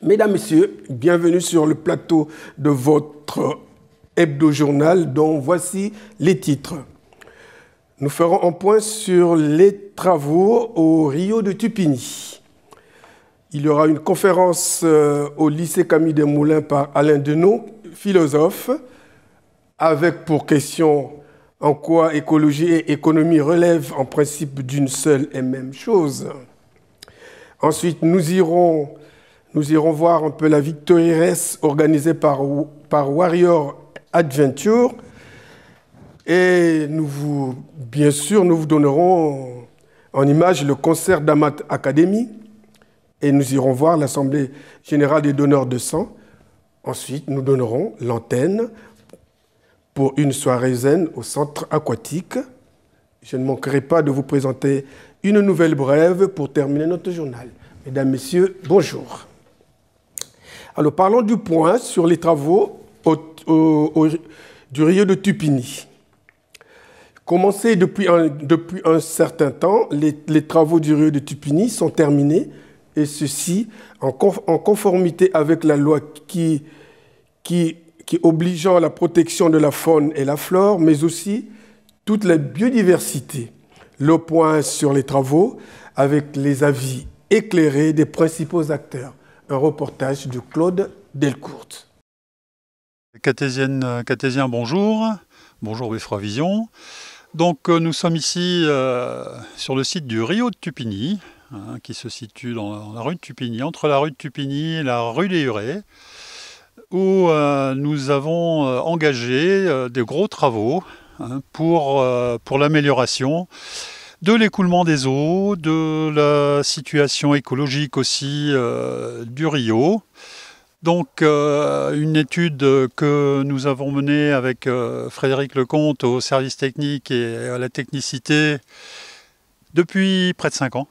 Mesdames, Messieurs, bienvenue sur le plateau de votre hebdo-journal dont voici les titres. Nous ferons un point sur les travaux au Rio de Tupini. Il y aura une conférence au lycée Camille Desmoulins par Alain Deneau, philosophe, avec pour question en quoi écologie et économie relèvent en principe d'une seule et même chose. Ensuite, nous irons voir un peu la Victory Race organisée par Warrior Adventure. Et bien sûr, nous vous donnerons en image le concert d'Amat Academy. Et nous irons voir l'Assemblée générale des donneurs de sang. Ensuite, nous donnerons l'antenne pour une soirée zen au centre aquatique. Je ne manquerai pas de vous présenter une nouvelle brève pour terminer notre journal. Mesdames, Messieurs, bonjour. Alors, parlons du point sur les travaux du Rio de Tupini. Commencés depuis un certain temps, les travaux du Rio de Tupini sont terminés, et ceci en conformité avec la loi qui obligeant la protection de la faune et la flore, mais aussi toute la biodiversité. Le point sur les travaux avec les avis éclairés des principaux acteurs. Un reportage de Claude Delcourt. Cartésien, bonjour. Bonjour Wefravision. Donc nous sommes ici sur le site du Rio de Tupini, qui se situe dans la rue de Tupini, entre la rue de Tupini et la rue des Hurets, où nous avons engagé de gros travaux pour l'amélioration de l'écoulement des eaux, de la situation écologique aussi du Rio. Donc une étude que nous avons menée avec Frédéric Lecomte au service technique et à la technicité depuis près de 5 ans,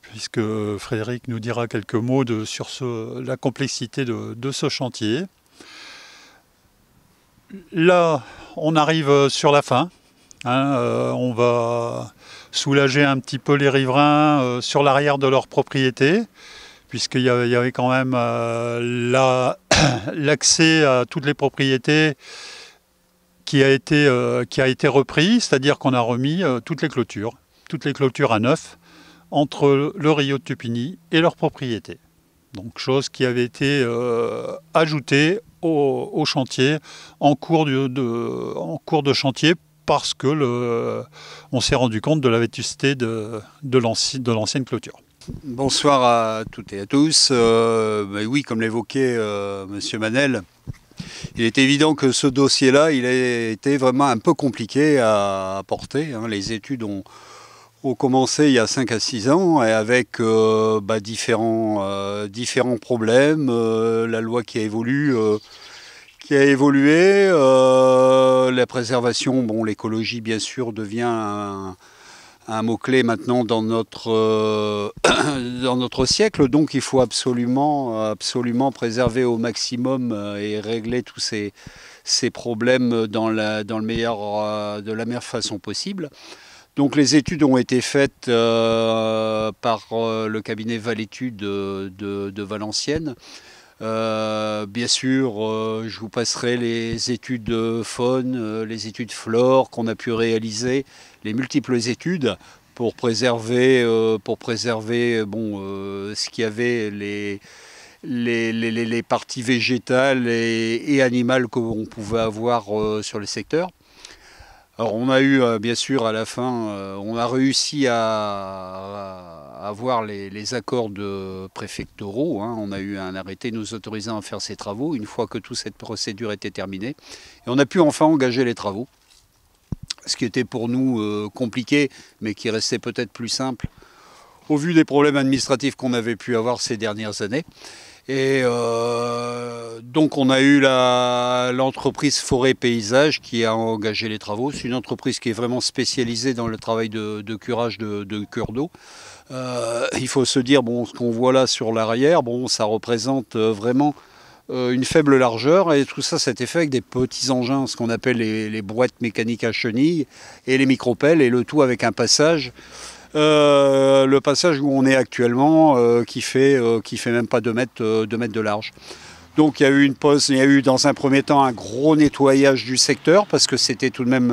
puisque Frédéric nous dira quelques mots sur la complexité de ce chantier. Là, on arrive sur la fin. On va soulager un petit peu les riverains sur l'arrière de leur propriété, puisqu'il y avait quand même l'accès à toutes les propriétés qui a été repris, c'est-à-dire qu'on a remis toutes les clôtures à neuf entre le Rio de Tupini et leurs propriétés. Donc chose qui avait été ajoutée au chantier en cours de chantier, parce que on s'est rendu compte de la vétusté de l'ancienne clôture. Bonsoir à toutes et à tous. Oui, comme l'évoquait Monsieur Manel, il est évident que ce dossier-là, il a été vraiment un peu compliqué à porter. Les études ont commencé il y a 5 à 6 ans, et avec différents problèmes, la loi qui a évolué, la préservation, l'écologie bien sûr devient un mot-clé maintenant dans notre siècle, donc il faut absolument préserver au maximum et régler tous ces problèmes de la meilleure façon possible. Donc les études ont été faites par le cabinet Valétude de Valenciennes. Bien sûr, je vous passerai les études de faune, les études flore qu'on a pu réaliser, les multiples études pour préserver ce qu'il y avait, les parties végétales et animales qu'on pouvait avoir sur le secteur. Alors on a eu, bien sûr, à la fin, on a réussi à avoir les accords préfectoraux. On a eu un arrêté nous autorisant à faire ces travaux une fois que toute cette procédure était terminée. Et on a pu enfin engager les travaux, ce qui était pour nous compliqué, mais qui restait peut-être plus simple au vu des problèmes administratifs qu'on avait pu avoir ces dernières années. Et donc on a eu l'entreprise Forêt Paysage qui a engagé les travaux. C'est une entreprise qui est vraiment spécialisée dans le travail de curage de cours d'eau. Il faut se dire, ce qu'on voit là sur l'arrière, ça représente vraiment une faible largeur, et tout ça, c'était fait avec des petits engins, ce qu'on appelle les boîtes mécaniques à chenilles, et les micropelles, et le tout avec un passage Le passage où on est actuellement, qui fait même pas 2 mètres de large. Donc il y a eu une pause, il y a eu dans un premier temps un gros nettoyage du secteur parce que c'était tout de même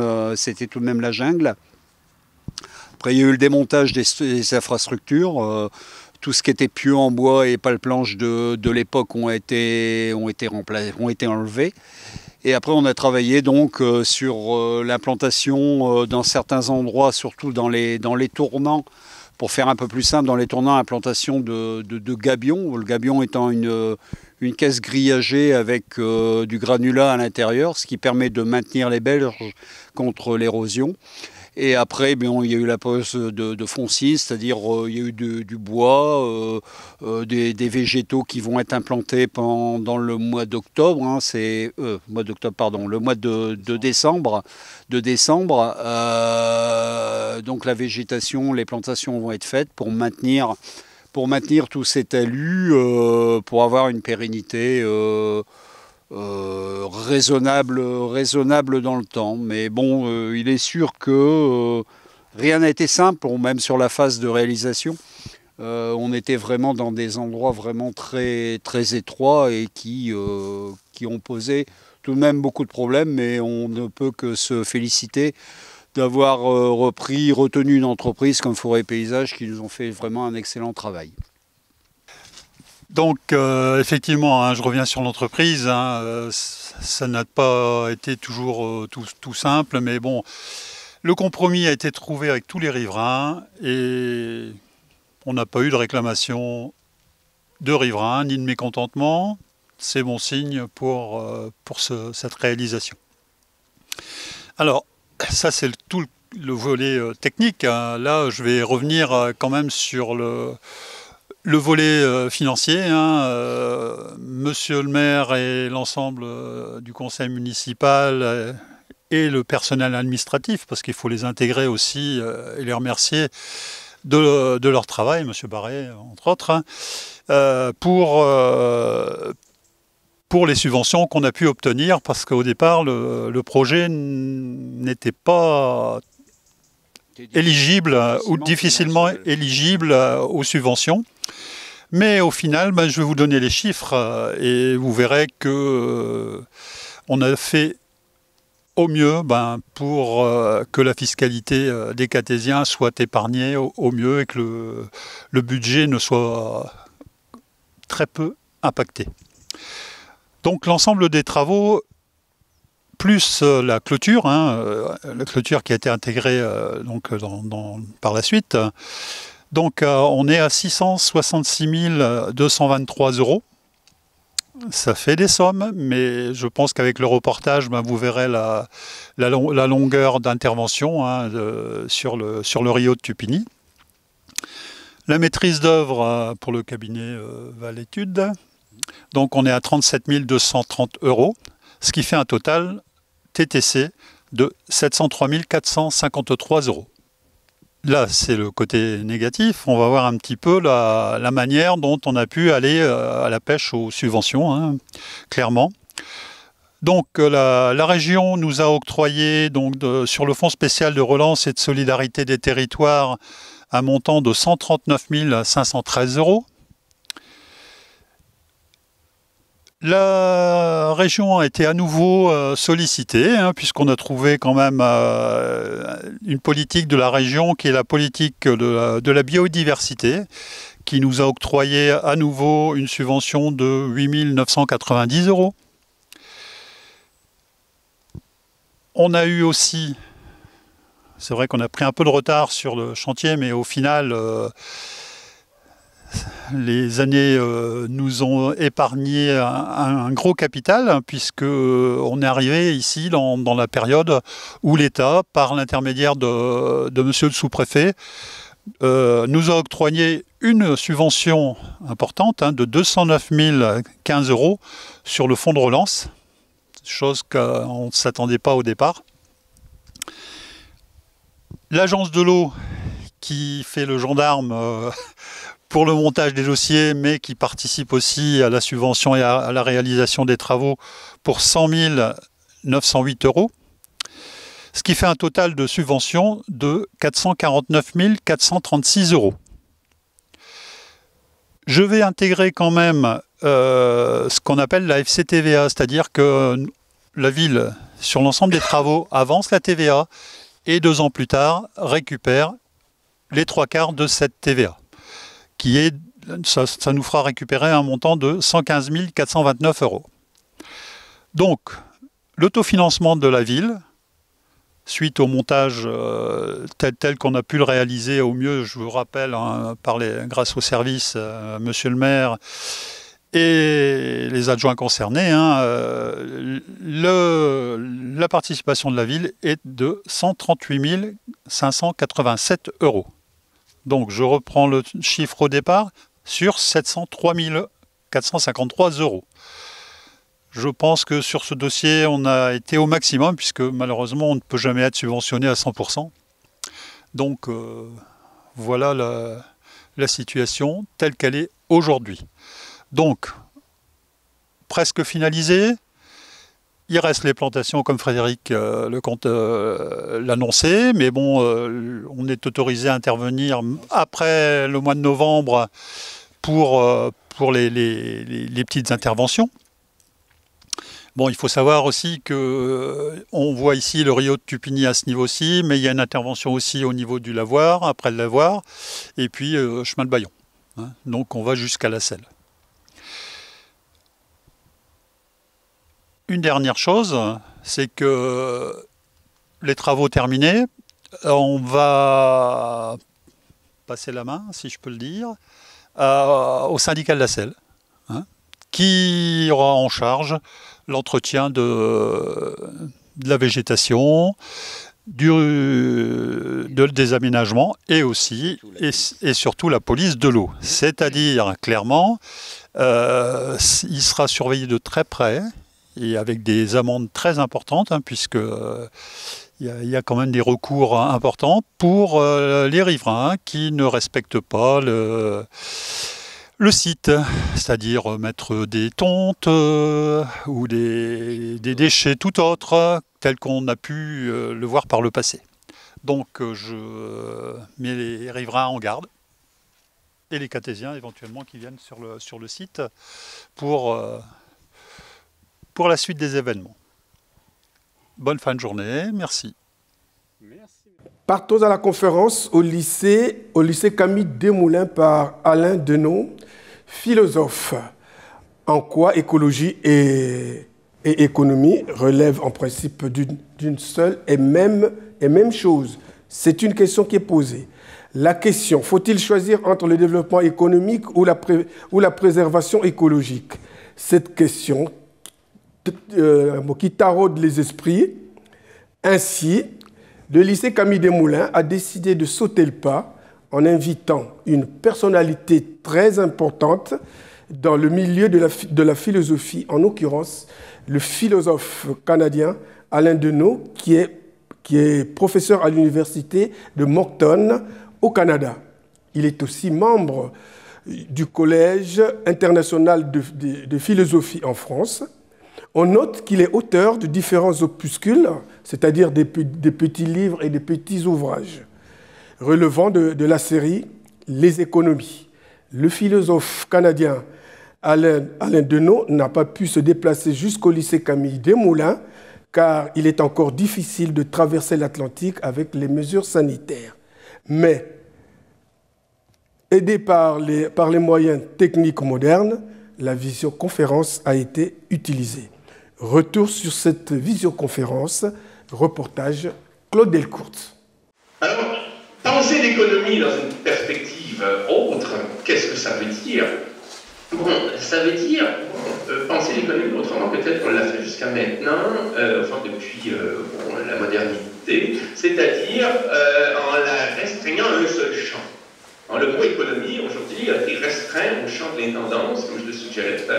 la jungle. Après il y a eu le démontage des infrastructures. Tout ce qui était pieux en bois et pales planches de l'époque ont été enlevés. Et après on a travaillé donc sur l'implantation dans certains endroits, surtout dans les tournants. Pour faire un peu plus simple, dans les tournants, implantation de gabions. Le gabion étant une caisse grillagée avec du granulat à l'intérieur, ce qui permet de maintenir les berges contre l'érosion. Et après, il y a eu la pose de foncier, c'est-à-dire il y a eu du bois, des végétaux qui vont être implantés pendant le mois d'octobre, hein, le mois de décembre. Donc la végétation, les plantations vont être faites pour maintenir tout ces talus, pour avoir une pérennité raisonnable dans le temps. Mais bon, il est sûr que rien n'a été simple, même sur la phase de réalisation. On était vraiment dans des endroits vraiment très, très étroits et qui ont posé tout de même beaucoup de problèmes, mais on ne peut que se féliciter d'avoir retenu une entreprise comme Forêt et Paysage qui nous ont fait vraiment un excellent travail. Donc effectivement, hein, je reviens sur l'entreprise, hein, ça n'a pas été toujours tout simple, mais bon, le compromis a été trouvé avec tous les riverains et on n'a pas eu de réclamation de riverains ni de mécontentement. C'est bon signe pour cette réalisation. Alors, ça c'est tout le volet technique, hein. Là, je vais revenir quand même sur le volet financier, hein. Monsieur le maire et l'ensemble du conseil municipal et le personnel administratif, parce qu'il faut les intégrer aussi et les remercier de leur travail, Monsieur Barret entre autres, hein, pour les subventions qu'on a pu obtenir, parce qu'au départ le projet n'était pas éligible ou difficilement éligible aux subventions. Mais au final, je vais vous donner les chiffres et vous verrez que on a fait au mieux pour que la fiscalité des Catésiens soit épargnée au mieux et que le budget ne soit très peu impacté. Donc l'ensemble des travaux, plus la clôture, hein, la clôture qui a été intégrée par la suite. Donc on est à 666 223 €. Ça fait des sommes, mais je pense qu'avec le reportage, vous verrez la longueur d'intervention, hein, sur le Rio de Tupini. La maîtrise d'œuvre pour le cabinet Val-Études. Donc on est à 37 230 €, ce qui fait un total TTC de 703 453 €. Là, c'est le côté négatif. On va voir un petit peu la manière dont on a pu aller à la pêche aux subventions, hein, clairement. Donc la région nous a octroyé sur le Fonds spécial de relance et de solidarité des territoires un montant de 139 513 €. La région a été à nouveau sollicitée, hein, puisqu'on a trouvé quand même une politique de la région qui est la politique de la biodiversité, qui nous a octroyé à nouveau une subvention de 8 990 €. On a eu aussi, c'est vrai qu'on a pris un peu de retard sur le chantier, mais au final, les années nous ont épargné un gros capital, hein, puisque on est arrivé ici dans la période où l'État, par l'intermédiaire de monsieur le sous-préfet, nous a octroyé une subvention importante, hein, de 209 015 € sur le fonds de relance, chose qu'on ne s'attendait pas au départ. L'agence de l'eau, qui fait le gendarme pour le montage des dossiers, mais qui participe aussi à la subvention et à la réalisation des travaux pour 100 908 €. ce qui fait un total de subventions de 449 436 €. Je vais intégrer quand même ce qu'on appelle la FCTVA, c'est-à-dire que la ville, sur l'ensemble des travaux, avance la TVA et 2 ans plus tard, récupère les 3/4 de cette TVA, qui est, ça nous fera récupérer un montant de 115 429 €. Donc, l'autofinancement de la ville, suite au montage tel qu'on a pu le réaliser au mieux, je vous rappelle, hein, grâce au service, monsieur le maire et les adjoints concernés, hein, la participation de la ville est de 138 587 €. Donc je reprends le chiffre au départ sur 703 453 €. Je pense que sur ce dossier, on a été au maximum, puisque malheureusement, on ne peut jamais être subventionné à 100%. Donc voilà la situation telle qu'elle est aujourd'hui. Donc, presque finalisé. Il reste les plantations, comme Frédéric Lecomte l'annonçait, mais bon, on est autorisé à intervenir après le mois de novembre pour les petites interventions. Bon, il faut savoir aussi que on voit ici le Rio de Tupini à ce niveau-ci, mais il y a une intervention aussi au niveau du lavoir, après le lavoir, et puis chemin de Bayon. Hein, donc on va jusqu'à la Selle. Une dernière chose, c'est que les travaux terminés, on va passer la main, si je peux le dire, au syndicat de la Selle, hein, qui aura en charge l'entretien de la végétation, des aménagements et aussi et surtout la police de l'eau. C'est-à-dire, clairement, il sera surveillé de très près et avec des amendes très importantes, hein, puisque il y a quand même des recours importants pour les riverains qui ne respectent pas le site, c'est-à-dire mettre des tontes ou des déchets tout autres, tels qu'on a pu le voir par le passé. Donc je mets les riverains en garde, et les catésiens éventuellement qui viennent sur le site pour la suite des événements. Bonne fin de journée, merci. Partons à la conférence au lycée Camille Desmoulins par Alain Deneau, philosophe. En quoi écologie et économie relèvent en principe d'une seule et même chose? C'est une question qui est posée. La question, faut-il choisir entre le développement économique ou la préservation écologique? Cette question qui taraude les esprits. Ainsi, le lycée Camille Desmoulins a décidé de sauter le pas en invitant une personnalité très importante dans le milieu de la philosophie, en l'occurrence le philosophe canadien Alain Deneau, qui est professeur à l'université de Moncton au Canada. Il est aussi membre du Collège international de philosophie en France. On note qu'il est auteur de différents opuscules, c'est-à-dire des petits livres et des petits ouvrages, relevant de la série Les économies. Le philosophe canadien Alain Deneau n'a pas pu se déplacer jusqu'au lycée Camille Desmoulins, car il est encore difficile de traverser l'Atlantique avec les mesures sanitaires. Mais, aidé par les moyens techniques modernes, la visioconférence a été utilisée. Retour sur cette visioconférence, reportage Claude Delcourt. Alors, penser l'économie dans une perspective autre, qu'est-ce que ça veut dire? Bon, ça veut dire penser l'économie autrement peut-être qu'on l'a fait jusqu'à maintenant, enfin depuis la modernité, c'est-à-dire en la restreignant à un seul champ. Le mot économie, aujourd'hui, a été restreint au champ des tendances, comme je le suggérais tout à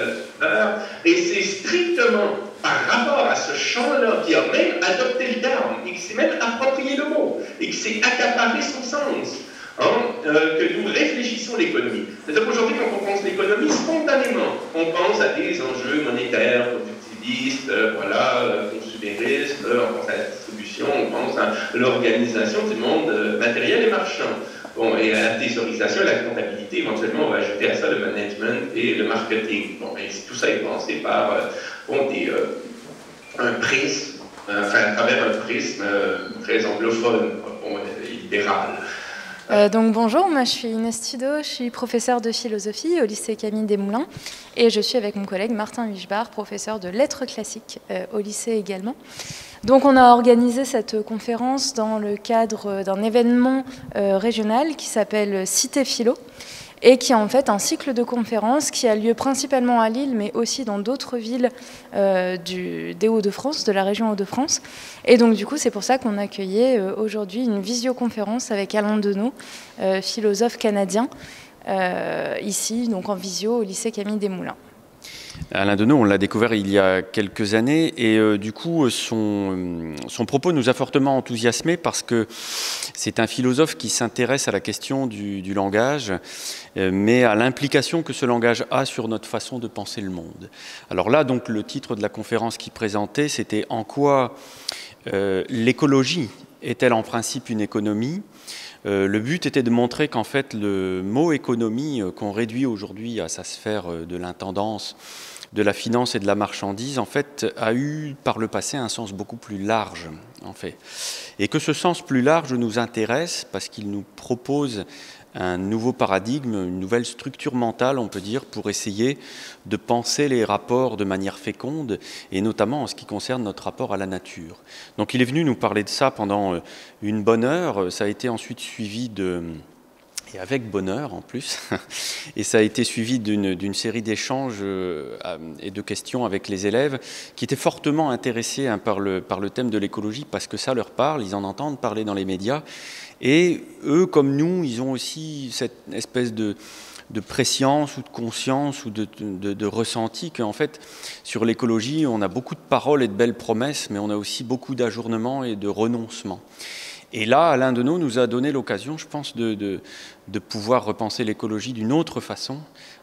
l'heure, et c'est strictement par rapport à ce champ-là qui a même adopté le terme, et qui s'est même approprié le mot, et qui s'est accaparé son sens, que nous réfléchissons l'économie. C'est-à-dire qu'aujourd'hui, quand on pense l'économie, spontanément, on pense à des enjeux monétaires, productivité, productiviste, voilà, consumériste, on pense à la distribution, on pense à l'organisation du monde matériel et marchand. Bon, et à la thésaurisation et la comptabilité, éventuellement, on va ajouter à ça le management et le marketing. Bon, et tout ça est pensé par un prisme, enfin, à travers un prisme très anglophone, libéral. Donc bonjour, moi je suis Inès Tudo, je suis professeure de philosophie au lycée Camille Desmoulins et je suis avec mon collègue Martin Wichbar, professeur de lettres classiques au lycée également. Donc on a organisé cette conférence dans le cadre d'un événement régional qui s'appelle Cité Philo et qui est en fait un cycle de conférences qui a lieu principalement à Lille mais aussi dans d'autres villes des Hauts-de-France, de la région Hauts-de-France. Et donc du coup c'est pour ça qu'on accueillait aujourd'hui une visioconférence avec Alain Deneau, philosophe canadien, ici donc en visio au lycée Camille Desmoulins. Alain Deneau, on l'a découvert il y a quelques années et du coup son propos nous a fortement enthousiasmés parce que c'est un philosophe qui s'intéresse à la question du langage, mais à l'implication que ce langage a sur notre façon de penser le monde. Alors là, donc, le titre de la conférence qu'il présentait, c'était « En quoi l'écologie est-elle en principe une économie ?» Le but était de montrer qu'en fait le mot économie qu'on réduit aujourd'hui à sa sphère de l'intendance, de la finance et de la marchandise, en fait, a eu par le passé un sens beaucoup plus large, en fait. Et que ce sens plus large nous intéresse parce qu'il nous propose un nouveau paradigme, une nouvelle structure mentale, on peut dire, pour essayer de penser les rapports de manière féconde, et notamment en ce qui concerne notre rapport à la nature. Donc il est venu nous parler de ça pendant une bonne heure, ça a été ensuite suivi et avec bonheur en plus, et ça a été suivi d'une série d'échanges et de questions avec les élèves qui étaient fortement intéressés par le thème de l'écologie parce que ça leur parle, ils en entendent parler dans les médias, et eux, comme nous, ils ont aussi cette espèce de prescience ou de conscience ou de ressenti qu'en fait, sur l'écologie, on a beaucoup de paroles et de belles promesses, mais on a aussi beaucoup d'ajournements et de renoncements. Et là, Alain Deneau nous a donné l'occasion, je pense, de pouvoir repenser l'écologie d'une autre façon,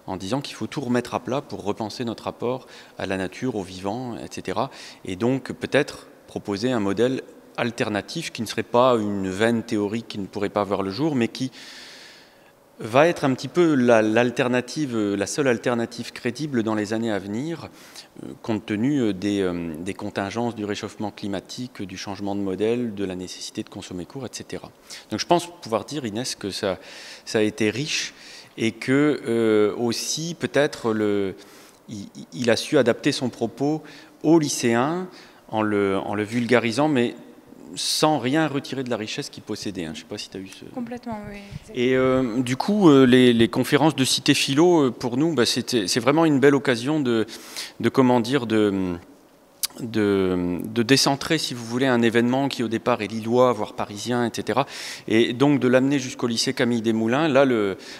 en disant qu'il faut tout remettre à plat pour repenser notre rapport à la nature, au vivant, etc. Et donc, peut-être proposer un modèle alternatif qui ne serait pas une vaine théorie qui ne pourrait pas voir le jour, mais qui va être un petit peu l'alternative, la seule alternative crédible dans les années à venir, compte tenu des contingences du réchauffement climatique, du changement de modèle, de la nécessité de consommer court, etc. Donc je pense pouvoir dire, Inès, que ça a été riche et que aussi peut-être il a su adapter son propos aux lycéens en le vulgarisant, mais sans rien retirer de la richesse qu'il possédait. Je ne sais pas si tu as eu ce... Complètement, oui. Et du coup, les conférences de Cité Philo, pour nous, c'est vraiment une belle occasion de décentrer, si vous voulez, un événement qui au départ est lillois, voire parisien, etc. Et donc de l'amener jusqu'au lycée Camille Desmoulins. Là,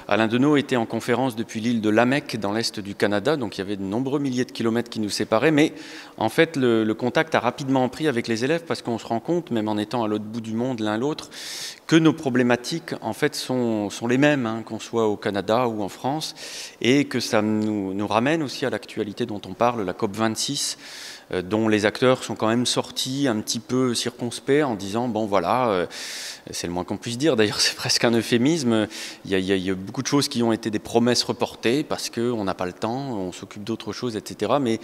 Alain Deneau était en conférence depuis l'île de Lamèque, dans l'est du Canada, donc il y avait de nombreux milliers de kilomètres qui nous séparaient, mais en fait le contact a rapidement pris avec les élèves parce qu'on se rend compte, même en étant à l'autre bout du monde l'un l'autre, que nos problématiques en fait sont les mêmes, qu'on soit au Canada ou en France, et que ça nous ramène aussi à l'actualité dont on parle, la COP26, dont les acteurs sont quand même sortis un petit peu circonspects en disant bon voilà, c'est le moins qu'on puisse dire, d'ailleurs c'est presque un euphémisme, il y a beaucoup de choses qui ont été des promesses reportées parce qu'on n'a pas le temps, on s'occupe d'autres choses, etc. Mais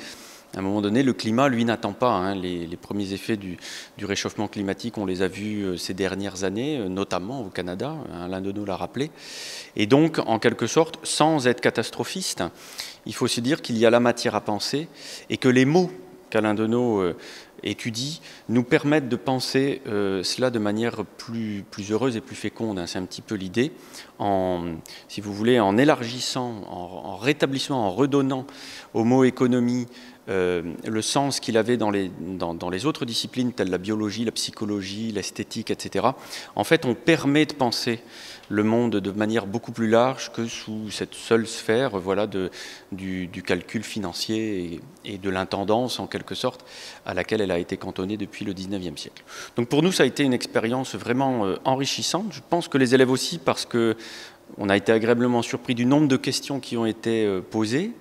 à un moment donné, le climat, lui, n'attend pas. Les premiers effets du réchauffement climatique, on les a vus ces dernières années, notamment au Canada, Alain Deneau l'a rappelé. Et donc, en quelque sorte, sans être catastrophiste, il faut se dire qu'il y a la matière à penser et que les mots qu'Alain Deneau étudie nous permettent de penser cela de manière plus heureuse et plus féconde. C'est un petit peu l'idée, si vous voulez, en élargissant, en rétablissant, en redonnant au mot économie le sens qu'il avait dans les autres disciplines telles la biologie, la psychologie, l'esthétique, etc. En fait, on permet de penser le monde de manière beaucoup plus large que sous cette seule sphère, voilà, du calcul financier et de l'intendance, en quelque sorte, à laquelle elle a été cantonnée depuis le 19e siècle. Donc pour nous, ça a été une expérience vraiment enrichissante. Je pense que les élèves aussi, parce qu'on a été agréablement surpris du nombre de questions qui ont été posées,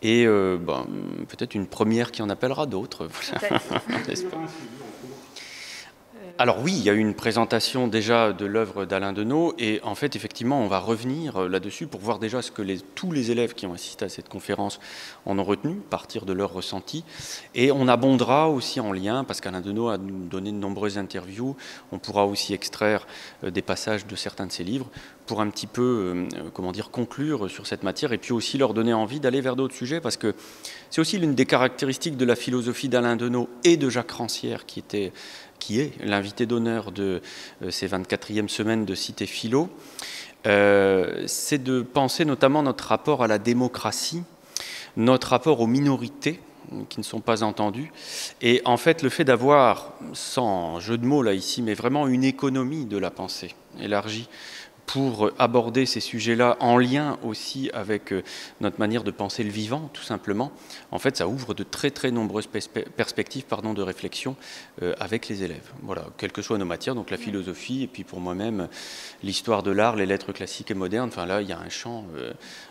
et peut-être une première qui en appellera d'autres. Alors oui, il y a eu une présentation déjà de l'œuvre d'Alain Deneau et en fait, effectivement, on va revenir là-dessus pour voir déjà ce que tous les élèves qui ont assisté à cette conférence en ont retenu, partir de leur ressenti. Et on abondera aussi en lien, parce qu'Alain Deneau a nous donné de nombreuses interviews, on pourra aussi extraire des passages de certains de ses livres pour un petit peu, conclure sur cette matière et puis aussi leur donner envie d'aller vers d'autres sujets, parce que c'est aussi l'une des caractéristiques de la philosophie d'Alain Deneau et de Jacques Rancière, qui est l'invité d'honneur de ces 24e semaines de Cité Philo, c'est de penser notamment notre rapport à la démocratie, notre rapport aux minorités qui ne sont pas entendues, et en fait le fait d'avoir, sans jeu de mots là ici, mais vraiment une économie de la pensée élargie, pour aborder ces sujets-là en lien aussi avec notre manière de penser le vivant, tout simplement. En fait, ça ouvre de très très nombreuses perspectives de réflexion avec les élèves. Voilà, quelles que soient nos matières, donc la philosophie, et puis pour moi-même, l'histoire de l'art, les lettres classiques et modernes. Enfin là, il y a un champ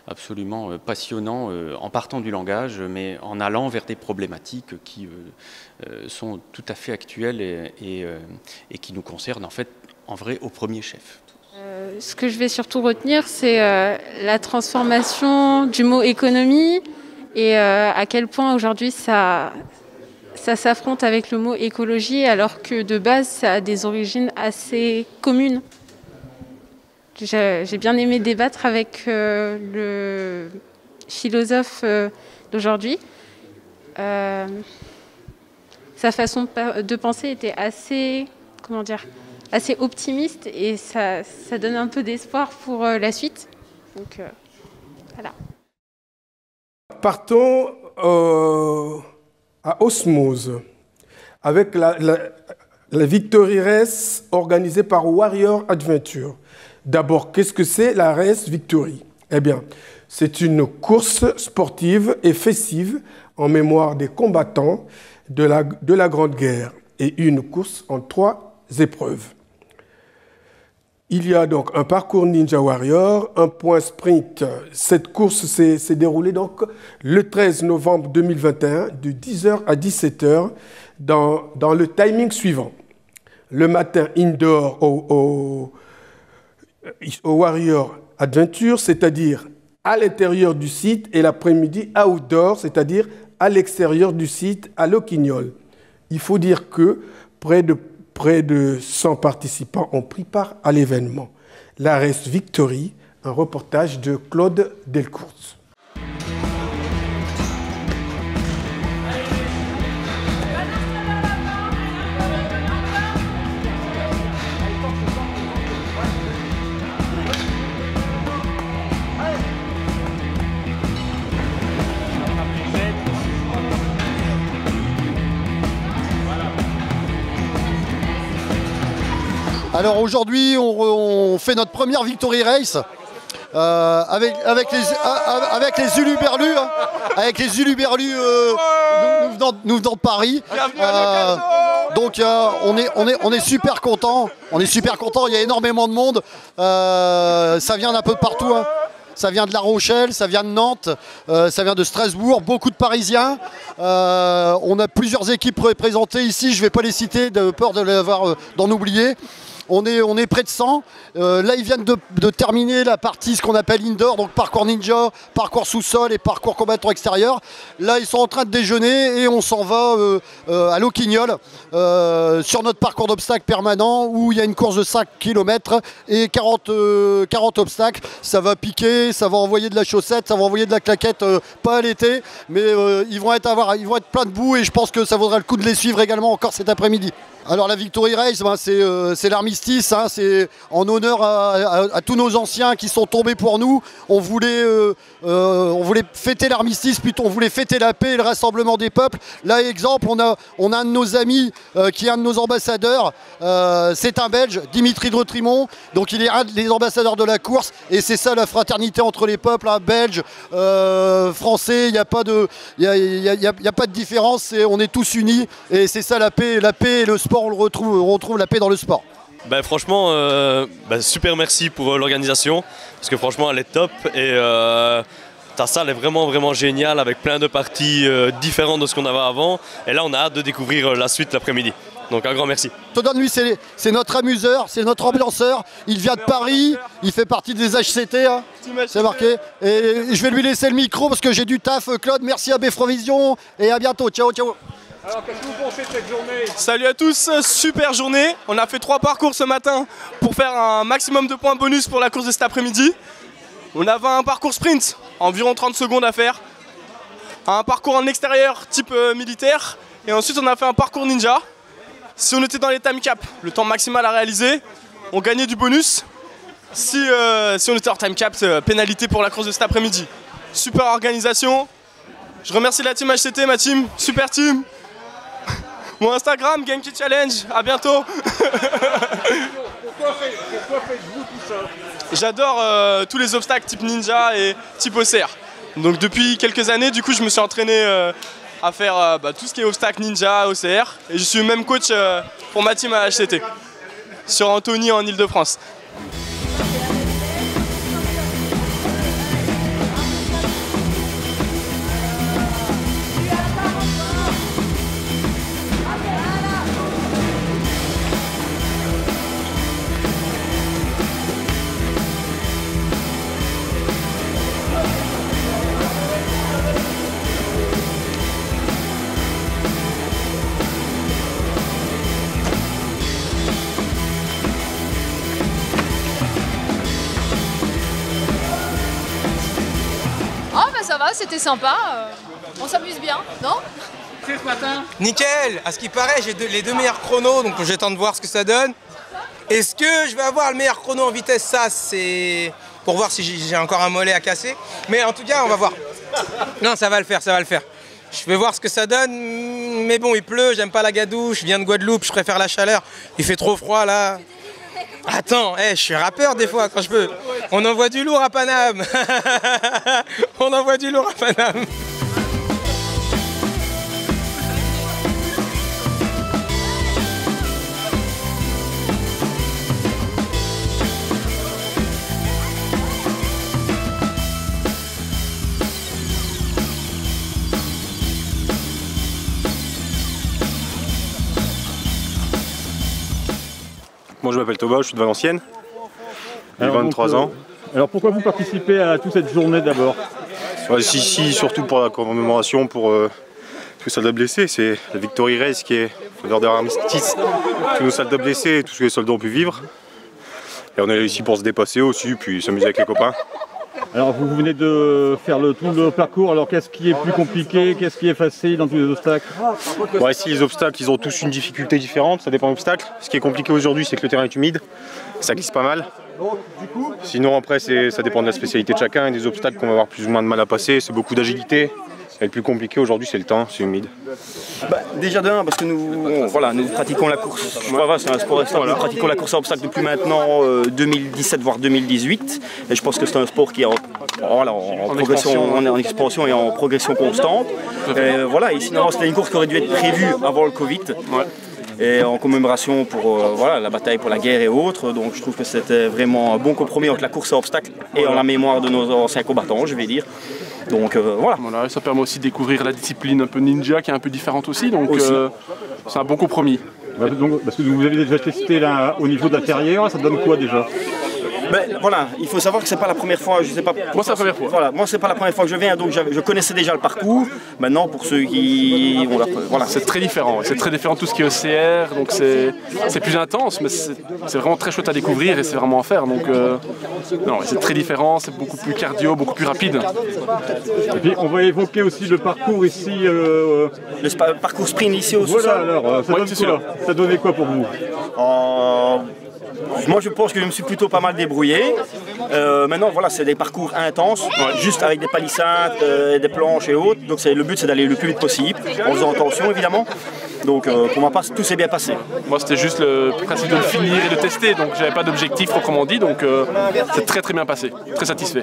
absolument passionnant en partant du langage, mais en allant vers des problématiques qui sont tout à fait actuelles et qui nous concernent en fait, en vrai, au premier chef. Ce que je vais surtout retenir, c'est la transformation du mot économie et à quel point aujourd'hui ça s'affronte avec le mot écologie, alors que de base, ça a des origines assez communes. J'ai bien aimé débattre avec le philosophe d'aujourd'hui. Sa façon de penser était assez optimiste et ça donne un peu d'espoir pour la suite. Donc voilà. Partons à Osmose avec la Victory Race organisée par Warrior Adventure. D'abord, qu'est-ce que c'est la Race Victory? Eh bien, c'est une course sportive et festive en mémoire des combattants de la Grande Guerre et une course en 3 épreuves. Il y a donc un parcours Ninja Warrior, un point sprint. Cette course s'est déroulée donc le 13 novembre 2021 de 10h à 17h dans le timing suivant. Le matin indoor au Warrior Adventure, c'est-à-dire à l'intérieur du site, et l'après-midi outdoor, c'est-à-dire à l'extérieur du site à Loquignol. Il faut dire que près de 100 participants ont pris part à l'événement. La Race Victory, un reportage de Claude Delcourt. Alors aujourd'hui, on fait notre première Victory Race avec les Uluberlus, avec les Uluberlus nous venant de Paris. Donc on est super content. On est super content. Il y a énormément de monde. Ça vient d'un peu de partout. Ça vient de La Rochelle, ça vient de Nantes, ça vient de Strasbourg, beaucoup de Parisiens. On a plusieurs équipes représentées ici. Je ne vais pas les citer de peur d'en oublier. On est près de 100. Là, ils viennent de terminer la partie, ce qu'on appelle indoor, donc parcours ninja, parcours sous-sol et parcours combattant extérieur. Là, ils sont en train de déjeuner et on s'en va à Loquignol sur notre parcours d'obstacles permanent où il y a une course de 5 km et 40 obstacles. Ça va piquer, ça va envoyer de la chaussette, ça va envoyer de la claquette, pas à l'été, mais ils vont être plein de boue et je pense que ça vaudra le coup de les suivre également encore cet après-midi. Alors la Victory Race, c'est l'armistice, c'est en honneur à tous nos anciens qui sont tombés pour nous. On voulait fêter l'armistice, plutôt on voulait fêter la paix et le rassemblement des peuples. Là, exemple, on a un de nos amis qui est un de nos ambassadeurs, c'est un Belge, Dimitri de Retrimont, donc il est un des ambassadeurs de la course et c'est ça la fraternité entre les peuples, Belges, Français, il n'y a pas de différence, on est tous unis et c'est ça la paix et le sport. On retrouve la paix dans le sport. Franchement, super merci pour l'organisation, parce que franchement elle est top et ta salle est vraiment géniale avec plein de parties différentes de ce qu'on avait avant. Et là, on a hâte de découvrir la suite l'après-midi. Donc un grand merci. Todon, lui, c'est notre amuseur, c'est notre ambianceur. Il vient de Paris, il fait partie des HCT, hein. C'est marqué. Et je vais lui laisser le micro parce que j'ai du taf, Claude. Merci à Befrovision et à bientôt. Ciao, ciao. Alors, qu'est-ce que vous pensez de cette journée? Salut à tous, super journée. On a fait 3 parcours ce matin pour faire un maximum de points bonus pour la course de cet après-midi. On avait un parcours sprint, environ 30 secondes à faire. Un parcours en extérieur type militaire. Et ensuite, on a fait un parcours ninja. Si on était dans les time cap, le temps maximal à réaliser, on gagnait du bonus. Si on était hors time cap, pénalité pour la course de cet après-midi. Super organisation. Je remercie la team HCT, ma team, super team. Mon Instagram, GameKey Challenge, à bientôt. Pourquoi faites-vous tout ça? J'adore tous les obstacles type ninja et type OCR. Donc depuis quelques années, du coup, je me suis entraîné à faire tout ce qui est obstacle ninja, OCR. Et je suis même coach pour ma team à HCT, sur Antony en Ile-de-France. Ça va, c'était sympa, on s'amuse bien, non? Ce matin? Nickel, à ce qui paraît j'ai les 2 meilleurs chronos, donc j'attends de voir ce que ça donne. Est-ce que je vais avoir le meilleur chrono en vitesse? Ça c'est pour voir si j'ai encore un mollet à casser. Mais en tout cas on va voir. Non, ça va le faire, ça va le faire. Je vais voir ce que ça donne, mais bon il pleut, j'aime pas la gadoue, je viens de Guadeloupe, je préfère la chaleur. Il fait trop froid là. Attends, je suis rappeur des fois quand je peux. On envoie du lourd à Paname. On envoie du lourd à Paname. Moi je m'appelle Thomas, je suis de Valenciennes, j'ai 23 ans. Alors pourquoi vous participez à toute cette journée d'abord? Ici surtout pour la commémoration pour tous les soldats blessés, c'est la Victory Race qui est l'heure de l'armistice, tous nos soldats blessés, tout ce que les soldats ont pu vivre. Et on est ici pour se dépasser aussi, puis s'amuser avec les copains. Alors vous venez de faire tout le parcours, alors qu'est-ce qui est plus compliqué, qu'est-ce qui est facile dans tous les obstacles? Ici les obstacles ils ont tous une difficulté différente, ça dépend de l'obstacle. Ce qui est compliqué aujourd'hui c'est que le terrain est humide, ça glisse pas mal. Sinon après ça dépend de la spécialité de chacun, des obstacles qu'on va avoir plus ou moins de mal à passer, c'est beaucoup d'agilité. Et le plus compliqué aujourd'hui c'est le temps, c'est humide. Déjà d'un parce que nous pratiquons la course, c'est un sport extra, nous pratiquons la course à obstacles depuis maintenant 2017 voire 2018 et je pense que c'est un sport qui est en progression, on est en expansion et en progression constante. Et sinon c'était une course qui aurait dû être prévue avant le Covid. Et en commémoration pour la bataille pour la guerre et autres, donc je trouve que c'était vraiment un bon compromis entre la course à obstacles et en la mémoire de nos anciens combattants, je vais dire. Donc voilà, ça permet aussi de découvrir la discipline un peu ninja qui est un peu différente aussi, donc c'est un bon compromis. Parce que vous avez déjà testé là, au niveau de l'intérieur, ça donne quoi déjà? Il faut savoir que c'est pas la première fois, je sais pas. Moi c'est la première fois. Moi c'est pas la première fois que je viens, donc je connaissais déjà le parcours. Maintenant pour ceux qui, c'est très différent. C'est très différent de tout ce qui est OCR, donc c'est plus intense, mais c'est vraiment très chouette à découvrir et c'est vraiment à faire. Donc c'est très différent, c'est beaucoup plus cardio, beaucoup plus rapide. Et puis on va évoquer aussi le parcours ici. Le parcours sprint ici au sous-sol. Alors ça donnait quoi pour vous? Moi je pense que je me suis plutôt pas mal débrouillé. Maintenant c'est des parcours intenses, juste avec des palissades, des planches et autres. Donc le but c'est d'aller le plus vite possible, en faisant attention évidemment. Donc pour ma part tout s'est bien passé. Moi c'était juste le principe de le finir et de tester, donc j'avais pas d'objectif proprement dit, donc c'est très bien passé, très satisfait.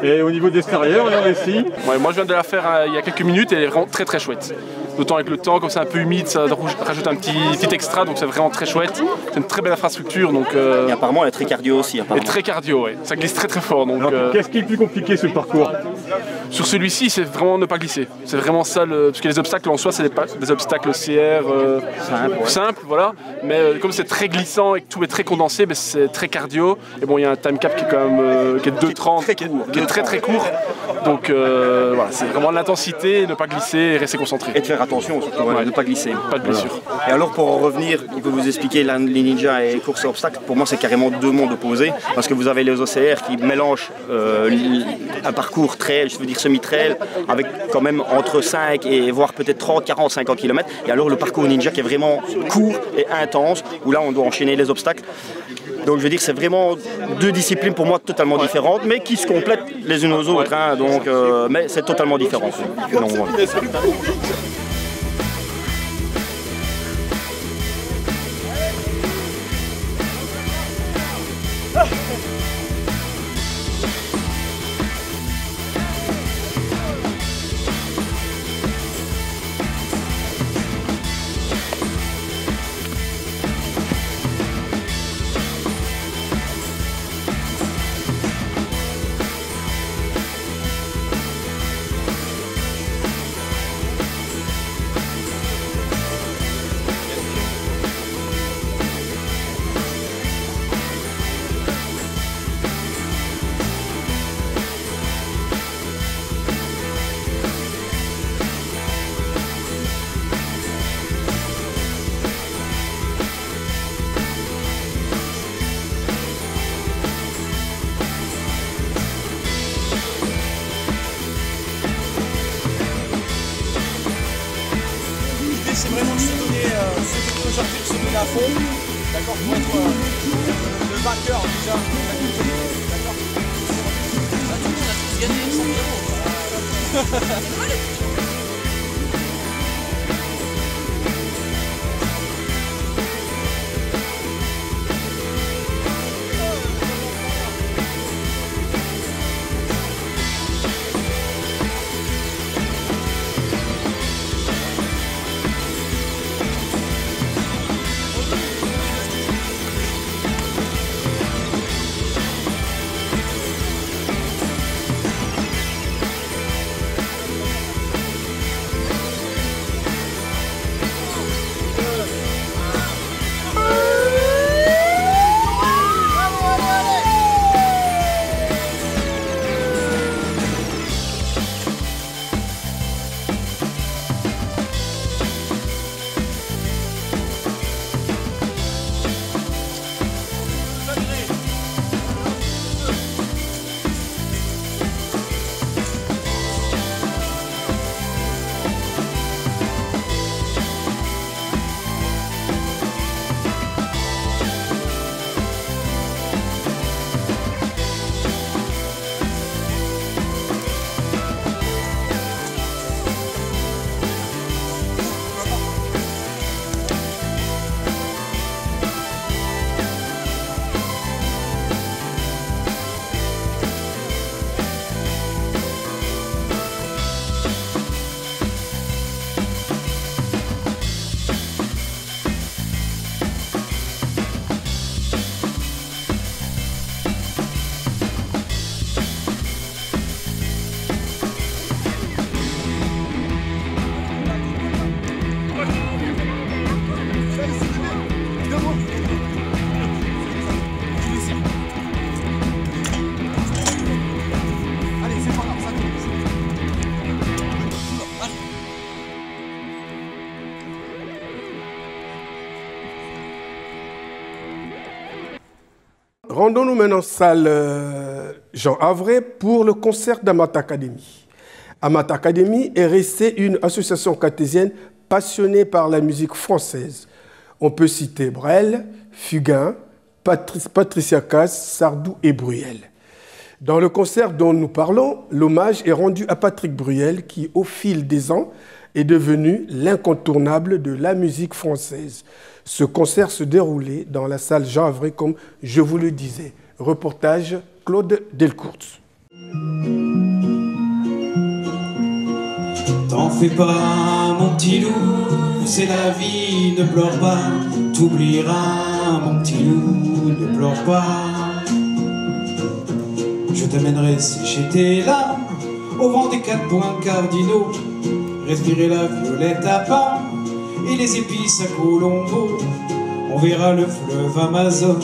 Et au niveau d'extérieur, alors ici moi je viens de la faire il y a quelques minutes et elle est vraiment très chouette. D'autant avec le temps, comme c'est un peu humide, ça rajoute un petit extra, donc c'est vraiment très chouette. C'est une très belle infrastructure. Donc, et apparemment elle est très cardio aussi. Elle est très cardio, ouais. Ça glisse très fort. Donc, qu'est-ce qui est le plus compliqué sur le parcours? Sur celui-ci, c'est vraiment ne pas glisser. C'est vraiment ça, parce que les obstacles en soi, c'est des obstacles CR simples, voilà. Mais comme c'est très glissant et que tout est très condensé, c'est très cardio. Et bon, il y a un time cap qui est quand même qui est 2,30, qui est très très court. Donc voilà, c'est vraiment l'intensité, ne pas glisser et rester concentré. Et de faire attention, surtout, ne pas glisser. Pas de blessure. Et alors pour en revenir, il faut vous expliquer les ninjas et course à obstacles. Pour moi, c'est carrément deux mondes opposés. Parce que vous avez les OCR qui mélangent un parcours trail, je veux dire semi-trail, avec quand même entre 5 et voire peut-être 30, 40, 50 km. Et alors le parcours ninja qui est vraiment court et intense, où là on doit enchaîner les obstacles. Donc je veux dire, c'est vraiment deux disciplines pour moi totalement différentes, mais qui se complètent les unes aux autres. Hein, donc, mais c'est totalement différent. Donc, voilà. C'est vraiment de se donner aujourd'hui, de se donner à fond, d'accord, pour être le vainqueur déjà. D'accord. Là, tout le monde a tous gagné 100 €. Rendons-nous maintenant salle Jean Havret pour le concert d'Amata Academy. Amata Academy est restée une association cartésienne passionnée par la musique française. On peut citer Brel, Fugain, Patricia Cass, Sardou et Bruel. Dans le concert dont nous parlons, l'hommage est rendu à Patrick Bruel qui, au fil des ans, est devenu l'incontournable de la musique française. Ce concert se déroulait dans la salle Jean Havret, comme je vous le disais. Reportage Claude Delcourt. T'en fais pas, mon petit loup, c'est la vie, ne pleure pas. T'oublieras, mon petit loup, ne pleure pas. Je t'amènerai sécher tes larmes au vent des 4 points cardinaux. Respirer la violette à pas et les épices à Colombo. On verra le fleuve Amazon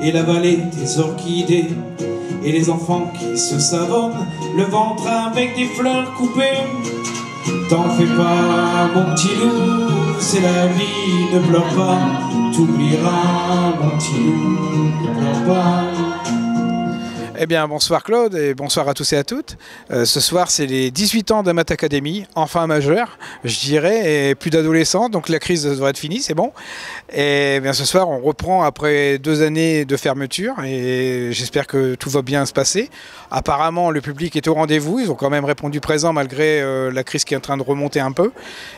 et la vallée des orchidées et les enfants qui se savonnent le ventre avec des fleurs coupées. T'en fais pas mon petit loup, c'est la vie, ne pleure pas, t'oublieras mon petit loup, ne pleure pas. Eh bien, bonsoir Claude et bonsoir à tous et à toutes. Ce soir, c'est les 18 ans d'Amat Academy, enfin majeur, je dirais, et plus d'adolescents, donc la crise devrait être finie, c'est bon. Et bien, ce soir, on reprend après 2 années de fermeture et j'espère que tout va bien se passer. Apparemment, le public est au rendez-vous, ils ont quand même répondu présent malgré la crise qui est en train de remonter un peu.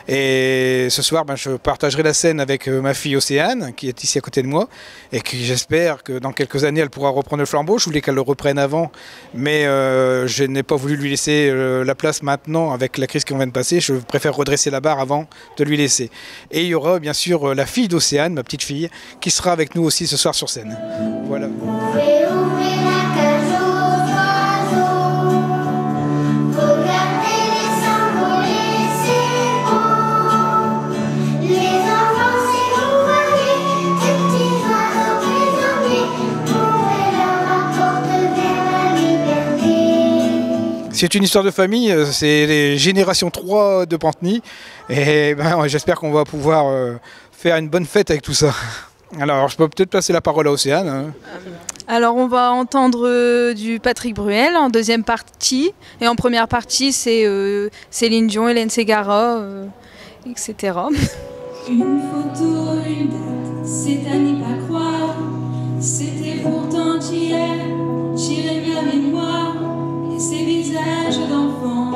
Et ce soir, je partagerai la scène avec ma fille Océane, qui est ici à côté de moi, et qui j'espère que dans quelques années, elle pourra reprendre le flambeau. Je voulais qu'elle le reprenne avant, mais je n'ai pas voulu lui laisser la place maintenant avec la crise qu'on vient de passer. Je préfère redresser la barre avant de lui laisser. Et il y aura bien sûr la fille d'Océane, ma petite fille, qui sera avec nous aussi ce soir sur scène. Voilà. C'est une histoire de famille, c'est les générations 3 de Panteny et j'espère qu'on va pouvoir faire une bonne fête avec tout ça. Alors je peux peut-être passer la parole à Océane. Alors on va entendre du Patrick Bruel en deuxième partie et en première partie c'est Céline Dion, Hélène Ségara, etc. Une photo, une date, c'est à n'y pas croire, c'était pourtant hier, j'irai ma mémoire. Ces visages d'enfants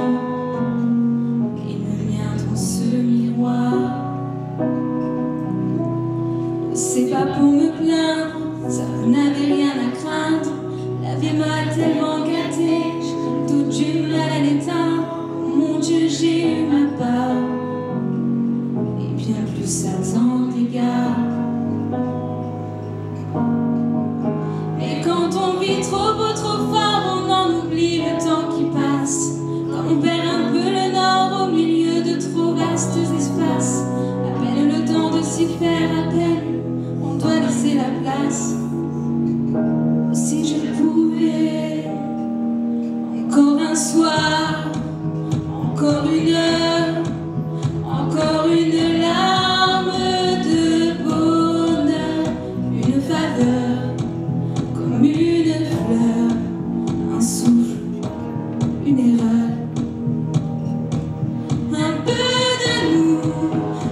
et le mien dans ce miroir. C'est pas pour me plaindre, ça vous n'avez rien à craindre. La vie m'a tellement gâtée, j'ai tout du mal à l'éteindre. Mon Dieu, j'ai eu ma part et bien plus ça t'en égare. Mais quand on vit trop beau, trop fort, on en oublie le temps qui passe. Quand on perd un peu le nord au milieu de trop vastes espaces. À peine le temps de s'y faire, à peine on doit laisser la place. Si je pouvais, encore un soir, encore une heure, encore une larme de bonheur, une faveur, comme une fleur, un souffle, une erreur. Un peu de nous,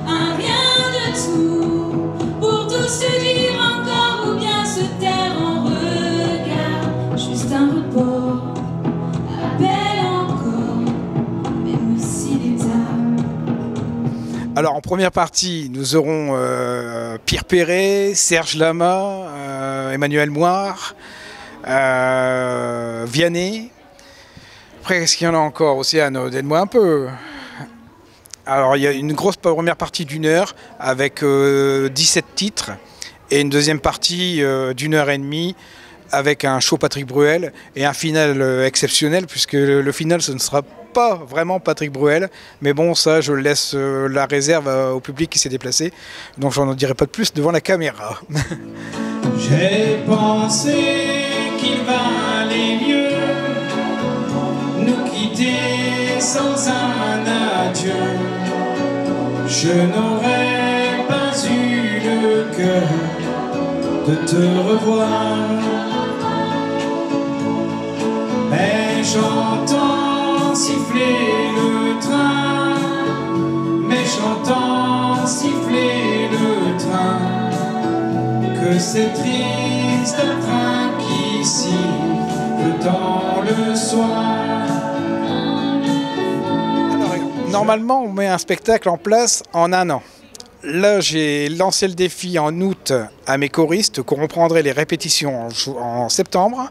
un rien de tout, pour tout se dire encore ou bien se taire en regard. Juste un report, appel encore, même s'il est tard. Alors en première partie, nous aurons Pierre Perret, Serge Lama, Emmanuel Moire, Vianney. Après, est-ce qu'il y en a encore? Océane, aide-moi un peu. Alors il y a une grosse première partie d'1 heure avec 17 titres et une deuxième partie d'1 heure et demie avec un show Patrick Bruel et un final exceptionnel puisque le final ce ne sera pas vraiment Patrick Bruel, mais bon ça je laisse la réserve au public qui s'est déplacé, donc j'en dirai pas de plus devant la caméra. J'ai pensé qu'il valait mieux nous quitter sans un adieu. Je n'aurais pas eu le cœur de te revoir, mais j'entends siffler le train, mais j'entends siffler le train, que c'est triste un train qui siffle dans le soir. Normalement, on met un spectacle en place en 1 an. Là, j'ai lancé le défi en août à mes choristes qu'on reprendrait les répétitions en septembre.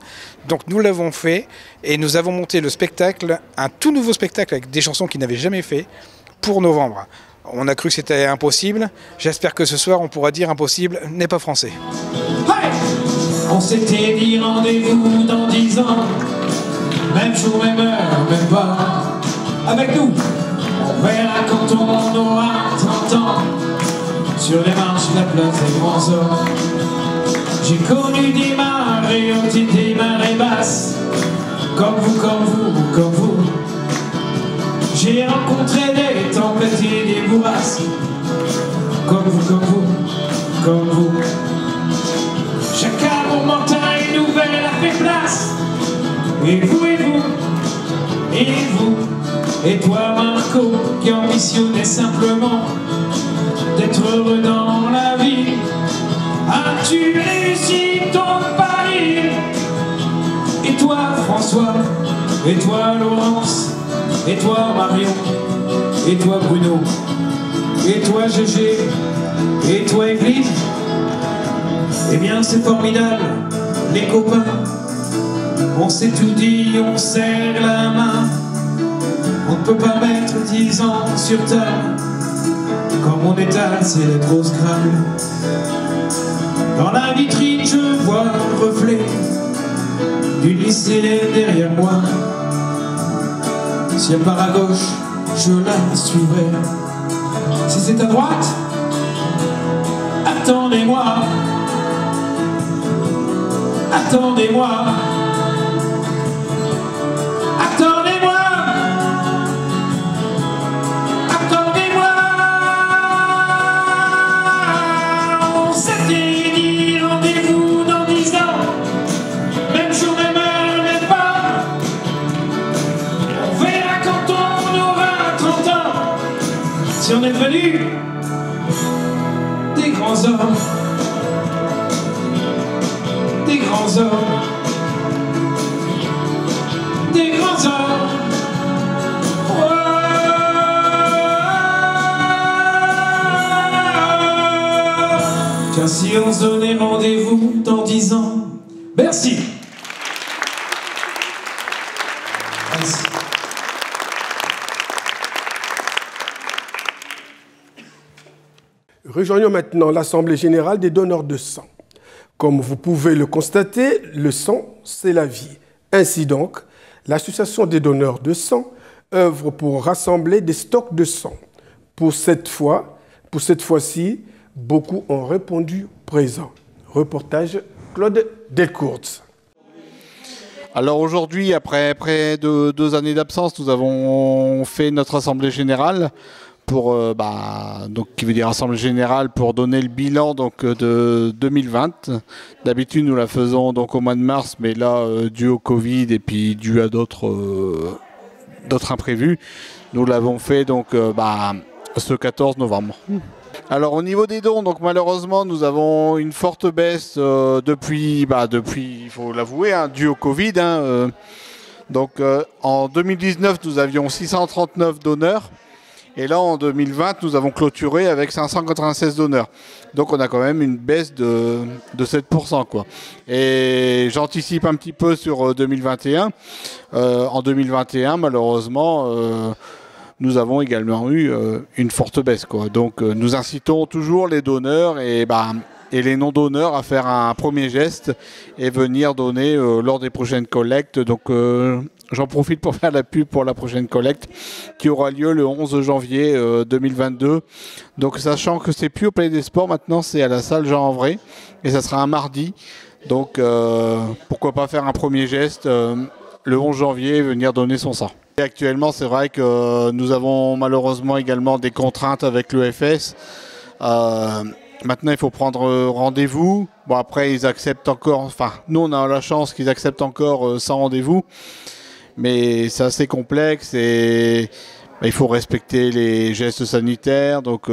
Donc nous l'avons fait et nous avons monté le spectacle, un tout nouveau spectacle avec des chansons qu'ils n'avaient jamais fait pour novembre. On a cru que c'était impossible. J'espère que ce soir, on pourra dire impossible n'est pas français. Hey, on s'était dit rendez-vous dans 10 ans. même jour, même heure, même pas. Avec nous, on verra quand on aura 30 ans, sur les marches de la place des grands hommes. J'ai connu des marées hautes et des marées basses, comme vous, comme vous, comme vous. J'ai rencontré des tempêtes et des bourrasques, comme vous, comme vous, comme vous. Chaque amour montagne nouvelle a fait place. Et vous, et vous, et vous, et toi Marco, qui ambitionnais simplement d'être heureux dans la vie. As-tu réussi ton pari? Et toi François, et toi Laurence, et toi Marion, et toi Bruno, et toi Gégé, et toi Evelyne. Eh bien c'est formidable, les copains. On s'est tout dit, on serre la main. On ne peut pas mettre 10 ans sur table. Comme on étale, c'est les grosses crânes. Dans la vitrine, je vois le reflet du lycéen derrière moi. Si elle part à gauche, je la suivrai. Si c'est à droite, attendez-moi. Attendez-moi. Attendez-moi. Attendez-moi. On s'était dit rendez-vous dans 10 ans. Même jour, même heure, même pas. On verra quand on aura 30 ans. Si on est devenus des grands hommes. Des grands hommes. Des grands hommes. Tiens, si on se donnait rendez-vous dans 10 ans. Merci. Merci. Rejoignons maintenant l'Assemblée générale des donneurs de sang. Comme vous pouvez le constater, le sang, c'est la vie. Ainsi donc, l'Association des donneurs de sang œuvre pour rassembler des stocks de sang. Pour cette fois-ci, beaucoup ont répondu présent. Reportage Claude Delcourt. Alors aujourd'hui, après près de 2 années d'absence, nous avons fait notre Assemblée générale pour, donc, qui veut dire Assemblée générale pour donner le bilan donc, de 2020. D'habitude, nous la faisons donc, au mois de mars, mais là, dû au Covid et puis dû à d'autres imprévus, nous l'avons fait donc, ce 14 novembre. Alors au niveau des dons, donc malheureusement nous avons une forte baisse depuis, il faut l'avouer, dû au Covid. Donc en 2019 nous avions 639 donneurs. Et là, en 2020, nous avons clôturé avec 596 donneurs. Donc, on a quand même une baisse de 7%, quoi. Et j'anticipe un petit peu sur 2021. En 2021, malheureusement, nous avons également eu une forte baisse, quoi. Donc, nous incitons toujours les donneurs et les non-donneurs à faire un premier geste et venir donner lors des prochaines collectes. Donc, j'en profite pour faire la pub pour la prochaine collecte qui aura lieu le 11 janvier 2022. Donc sachant que c'est plus au Palais des Sports, maintenant c'est à la salle Jean André et ça sera un mardi. Donc pourquoi pas faire un premier geste le 11 janvier et venir donner son sang. Et actuellement c'est vrai que nous avons malheureusement également des contraintes avec l'EFS. Maintenant il faut prendre rendez-vous. Bon après ils acceptent encore, enfin nous on a la chance qu'ils acceptent encore sans rendez-vous. Mais c'est assez complexe et il faut respecter les gestes sanitaires, donc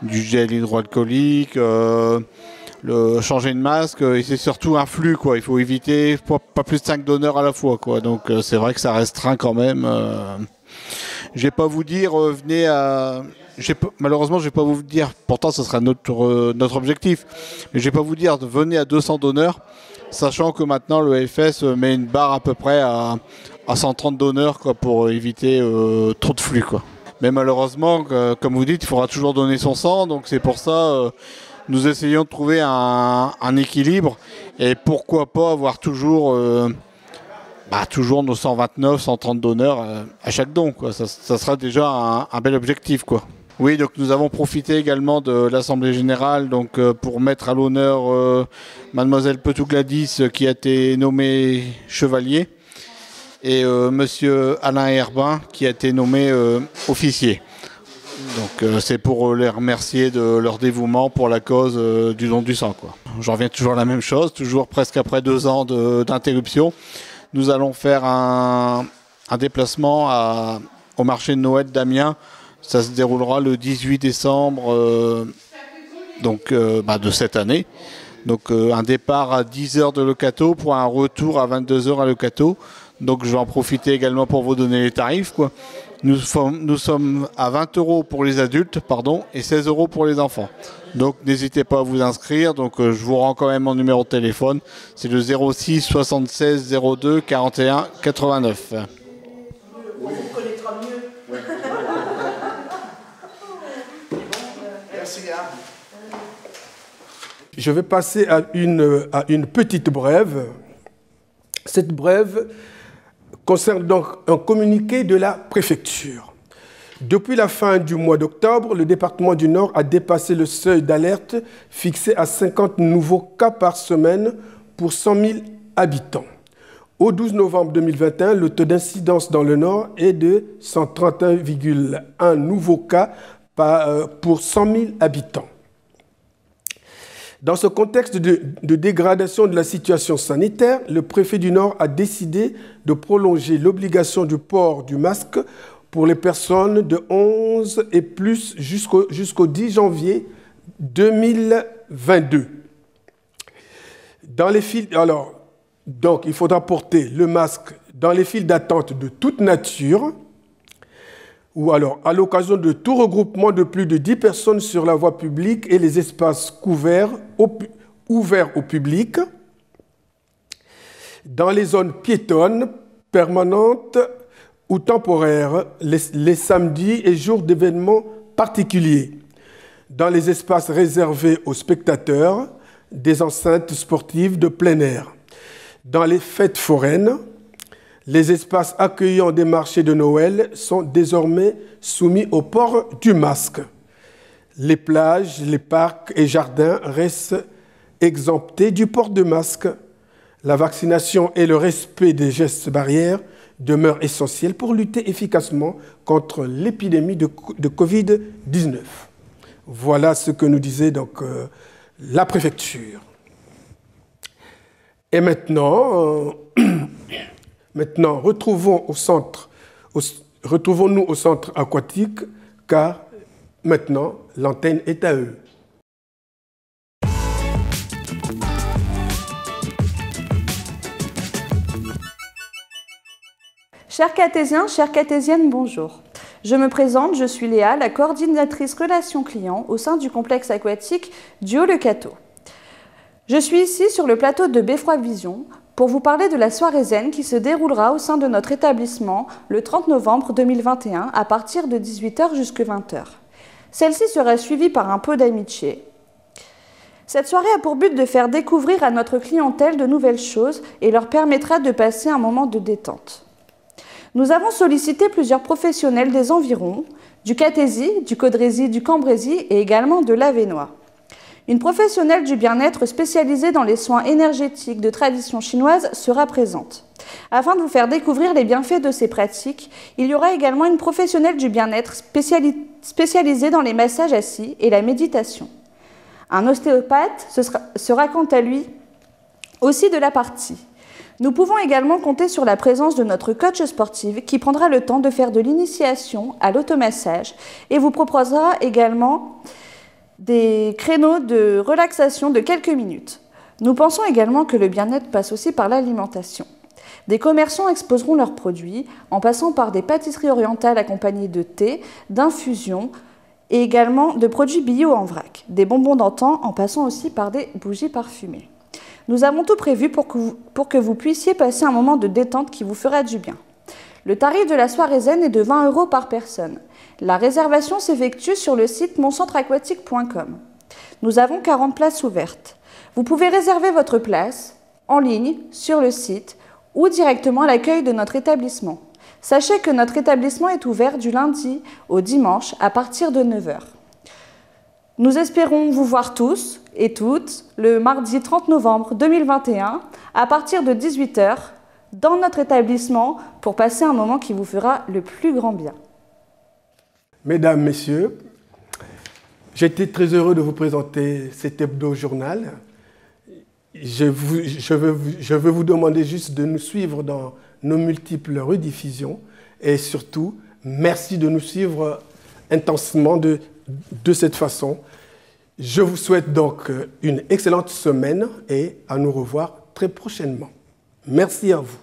du gel hydroalcoolique, le changer de masque, et c'est surtout un flux, quoi. Il faut éviter pas plus de 5 donneurs à la fois, quoi. Donc c'est vrai que ça restreint quand même. Je vais pas vous dire venez à. Malheureusement, je vais pas vous dire. Pourtant, ce sera notre objectif. Mais je vais pas vous dire venez à 200 donneurs. Sachant que maintenant le FS met une barre à peu près à 130 donneurs, quoi, pour éviter trop de flux, quoi. Mais malheureusement, comme vous dites, il faudra toujours donner son sang, donc c'est pour ça nous essayons de trouver un équilibre et pourquoi pas avoir toujours toujours nos 129, 130 donneurs à chaque don, quoi. Ça sera déjà un bel objectif, quoi. Oui, donc nous avons profité également de l'Assemblée Générale donc, pour mettre à l'honneur Mademoiselle Petou-Gladys qui a été nommée chevalier et Monsieur Alain Herbin qui a été nommé officier. Donc c'est pour les remercier de leur dévouement pour la cause du don du sang, quoi. J'en reviens toujours à la même chose, toujours presque après 2 ans d'interruption. Nous allons faire un déplacement au marché de Noël d'Amiens. Ça se déroulera le 18 décembre de cette année. Donc un départ à 10h de Locato pour un retour à 22h à Locato. Donc je vais en profiter également pour vous donner les tarifs, quoi. Nous sommes à 20 € pour les adultes, et 16 € pour les enfants. Donc n'hésitez pas à vous inscrire. Donc je vous rends quand même mon numéro de téléphone. C'est le 06 76 02 41 89. On vous connaîtra mieux. Merci. Je vais passer à une petite brève. Cette brève concerne donc un communiqué de la préfecture. Depuis la fin du mois d'octobre, le département du Nord a dépassé le seuil d'alerte fixé à 50 nouveaux cas par semaine pour 100 000 habitants. Au 12 novembre 2021, le taux d'incidence dans le Nord est de 131,1 nouveaux cas pour 100 000 habitants. Dans ce contexte de dégradation de la situation sanitaire, le préfet du Nord a décidé de prolonger l'obligation du port du masque pour les personnes de 11 et plus jusqu'au 10 janvier 2022. Donc, il faudra porter le masque dans les files d'attente de toute nature ou alors à l'occasion de tout regroupement de plus de 10 personnes sur la voie publique et les espaces ouverts au public, dans les zones piétonnes, permanentes ou temporaires, les samedis et jours d'événements particuliers, dans les espaces réservés aux spectateurs, des enceintes sportives de plein air, dans les fêtes foraines. Les espaces accueillant des marchés de Noël sont désormais soumis au port du masque. Les plages, les parcs et jardins restent exemptés du port de masque. La vaccination et le respect des gestes barrières demeurent essentiels pour lutter efficacement contre l'épidémie de Covid-19. Voilà ce que nous disait donc la préfecture. Et maintenant, retrouvons-nous au centre aquatique, car maintenant, l'antenne est à eux. Chers Cathésiens, chères Cathésiennes, bonjour. Je me présente, je suis Léa, la coordinatrice relations clients au sein du complexe aquatique du Haut-le-Cateau. Je suis ici sur le plateau de Beffroi Vision pour vous parler de la soirée zen qui se déroulera au sein de notre établissement le 30 novembre 2021 à partir de 18h jusqu'à 20h. Celle-ci sera suivie par un pot d'amitié. Cette soirée a pour but de faire découvrir à notre clientèle de nouvelles choses et leur permettra de passer un moment de détente. Nous avons sollicité plusieurs professionnels des environs, du Cathésie, du Caudrésie, du Cambrésis et également de l'Avesnois. Une professionnelle du bien-être spécialisée dans les soins énergétiques de tradition chinoise sera présente. Afin de vous faire découvrir les bienfaits de ces pratiques, il y aura également une professionnelle du bien-être spécialisée dans les massages assis et la méditation. Un ostéopathe sera quant à lui aussi de la partie. Nous pouvons également compter sur la présence de notre coach sportive qui prendra le temps de faire de l'initiation à l'automassage et vous proposera également des créneaux de relaxation de quelques minutes. Nous pensons également que le bien-être passe aussi par l'alimentation. Des commerçants exposeront leurs produits en passant par des pâtisseries orientales accompagnées de thé, d'infusions et également de produits bio en vrac, des bonbons d'antan en passant aussi par des bougies parfumées. Nous avons tout prévu pour que vous puissiez passer un moment de détente qui vous fera du bien. Le tarif de la soirée zen est de 20 € par personne. La réservation s'effectue sur le site moncentreaquatique.com. Nous avons 40 places ouvertes. Vous pouvez réserver votre place en ligne sur le site ou directement à l'accueil de notre établissement. Sachez que notre établissement est ouvert du lundi au dimanche à partir de 9 h. Nous espérons vous voir tous et toutes le mardi 30 novembre 2021 à partir de 18 h dans notre établissement pour passer un moment qui vous fera le plus grand bien. Mesdames, Messieurs, j'étais très heureux de vous présenter cet hebdo-journal. Je veux vous demander juste de nous suivre dans nos multiples rediffusions et surtout, merci de nous suivre intensement de cette façon. Je vous souhaite donc une excellente semaine et à nous revoir très prochainement. Merci à vous.